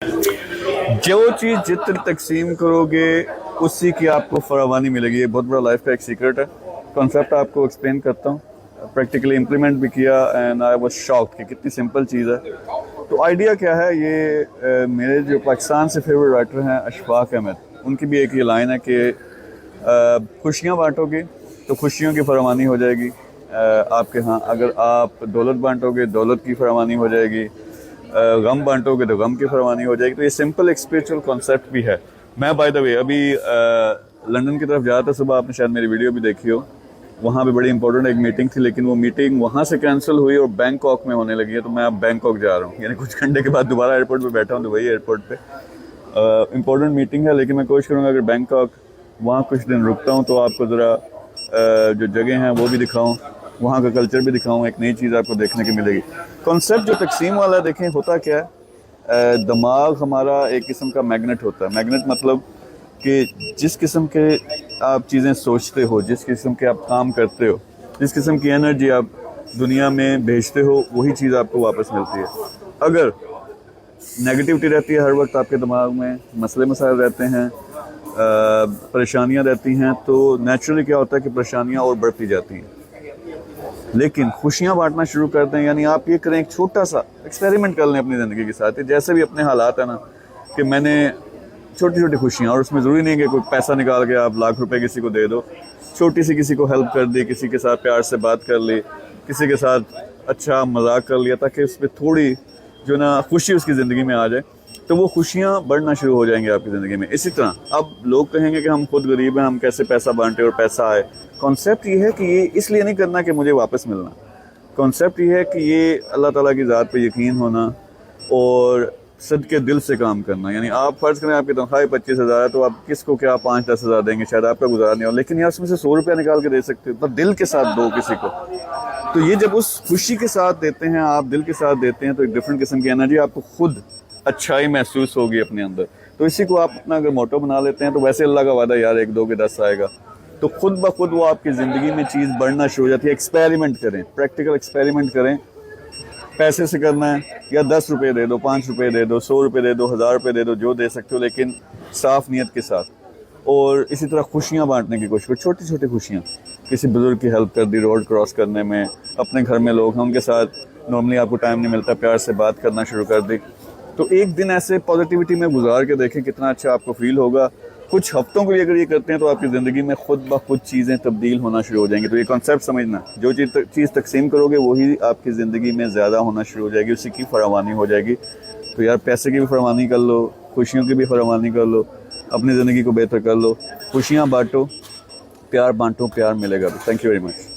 जो चीज़ जितनी तकसीम करोगे उसी की आपको फरावानी मिलेगी. ये बहुत बड़ा लाइफ का एक सीक्रेट है. कॉन्सेप्ट आपको एक्सप्लेन करता हूँ. प्रैक्टिकली इम्प्लीमेंट भी किया एंड आई वाज शॉक्ड कि कितनी सिंपल चीज़ है. तो आइडिया क्या है, ये मेरे जो पाकिस्तान से फेवरेट राइटर हैं अशफाक अहमद, उनकी भी एक ये लाइन है कि खुशियाँ बांटोगे तो खुशियों की फरावानी हो जाएगी आपके यहाँ. अगर आप दौलत बांटोगे दौलत की फरावानी हो जाएगी. गम बांटोगे तो गम की फरमानी हो जाएगी. तो ये सिंपल एक स्पिरिचुअल कॉन्सेप्ट भी है. मैं बाय द वे अभी लंदन की तरफ जा रहा था सुबह, आपने शायद मेरी वीडियो भी देखी हो. वहाँ पे बड़ी इंपॉर्टेंट एक मीटिंग थी, लेकिन वो मीटिंग वहाँ से कैंसिल हुई और बैंकॉक में होने लगी है. तो मैं अब बैंकॉक जा रहा हूँ, यानी कुछ घंटे के बाद दोबारा एयरपोर्ट पे बैठा हूँ, दुबई एयरपोर्ट पे. इंपॉर्टेंट मीटिंग है, लेकिन मैं कोशिश करूँगा अगर बैंकॉक वहाँ कुछ दिन रुकता हूँ तो आपको ज़रा जो जगह हैं वो भी दिखाऊँ, वहाँ का कल्चर भी दिखाऊँ. एक नई चीज़ आपको देखने की मिलेगी. कॉन्सेप्ट जो तकसीम वाला है, देखें होता क्या है, दिमाग हमारा एक किस्म का मैग्नेट होता है. मैग्नेट मतलब कि जिस किस्म के आप चीज़ें सोचते हो, जिस किस्म के आप काम करते हो, जिस किस्म की एनर्जी आप दुनिया में भेजते हो, वही चीज़ आपको वापस मिलती है. अगर नेगेटिविटी रहती है हर वक्त आपके दिमाग में, मसले मसाइल रहते हैं, परेशानियाँ रहती हैं, तो नेचुरली क्या होता है कि परेशानियाँ और बढ़ती जाती हैं. लेकिन खुशियाँ बांटना शुरू कर दें, यानी आप ये करें, एक छोटा सा एक्सपेरिमेंट कर लें अपनी ज़िंदगी के साथ. जैसे भी अपने हालात है ना, कि मैंने छोटी छोटी खुशियाँ, और उसमें ज़रूरी नहीं है कि कोई पैसा निकाल के आप लाख रुपए किसी को दे दो. छोटी सी किसी को हेल्प कर दी, किसी के साथ प्यार से बात कर ली, किसी के साथ अच्छा मजाक कर लिया, ताकि उस पर थोड़ी जो ना खुशी उसकी ज़िंदगी में आ जाए, तो वो खुशियाँ बढ़ना शुरू हो जाएंगी आपकी ज़िंदगी में. इसी तरह अब लोग कहेंगे कि हम खुद गरीब हैं, हम कैसे पैसा बांटे और पैसा आए. कॉन्सेप्ट ये है कि ये इसलिए नहीं करना कि मुझे वापस मिलना. कॉन्सेप्ट ये है कि ये अल्लाह ताला की ज़ात पे यकीन होना और सदके दिल से काम करना. यानी आप फ़र्ज़ करें आपकी तनख्वाह 25,000 है, तो आप किसको क्या 5-10 हज़ार देंगे, शायद आपका गुजारा नहीं हो, लेकिन यार उसमें से 100 रुपया निकाल के दे सकते हो. पर दिल के साथ दो किसी को. तो ये जब उस खुशी के साथ देते हैं, आप दिल के साथ देते हैं, तो एक डिफरेंट किस्म की एनर्जी, आपको खुद अच्छाई महसूस होगी अपने अंदर. तो इसी को आप अपना अगर मोटो बना लेते हैं, तो वैसे अल्लाह का वादा यार 1 2 के 10 आएगा, तो खुद ब खुद वो आपकी ज़िंदगी में चीज़ बढ़ना शुरू हो जाती है. एक्सपेरिमेंट करें, प्रैक्टिकल एक्सपेरिमेंट करें. पैसे से करना है या 10 रुपये दे दो, 5 रुपये दे दो, 100 रुपये दे दो, 1000 रुपये दे दो, जो दे सकते हो, लेकिन साफ़ नीयत के साथ. और इसी तरह खुशियाँ बांटने की कोशिश करो, छोटी छोटी खुशियाँ. किसी बुजुर्ग की हेल्प कर दी रोड क्रॉस करने में, अपने घर में लोग हैं उनके साथ नॉर्मली आपको टाइम नहीं मिलता, प्यार से बात करना शुरू कर दी. तो एक दिन ऐसे पॉजिटिविटी में गुजार के देखें, कितना अच्छा आपको फील होगा. कुछ हफ्तों के लिए अगर ये करते हैं, तो आपकी ज़िंदगी में खुद ब खुद चीज़ें तब्दील होना शुरू हो जाएंगी. तो ये कॉन्सेप्ट समझना, जो चीज़ तकसीम करोगे वही आपकी ज़िंदगी में ज़्यादा होना शुरू हो जाएगी, उसी की फरावानी हो जाएगी. तो यार पैसे की भी फरावानी कर लो, खुशियों की भी फरावानी कर लो, अपनी ज़िंदगी को बेहतर कर लो. खुशियाँ बांटो, प्यार बांटो, प्यार मिलेगा. Thank you very much.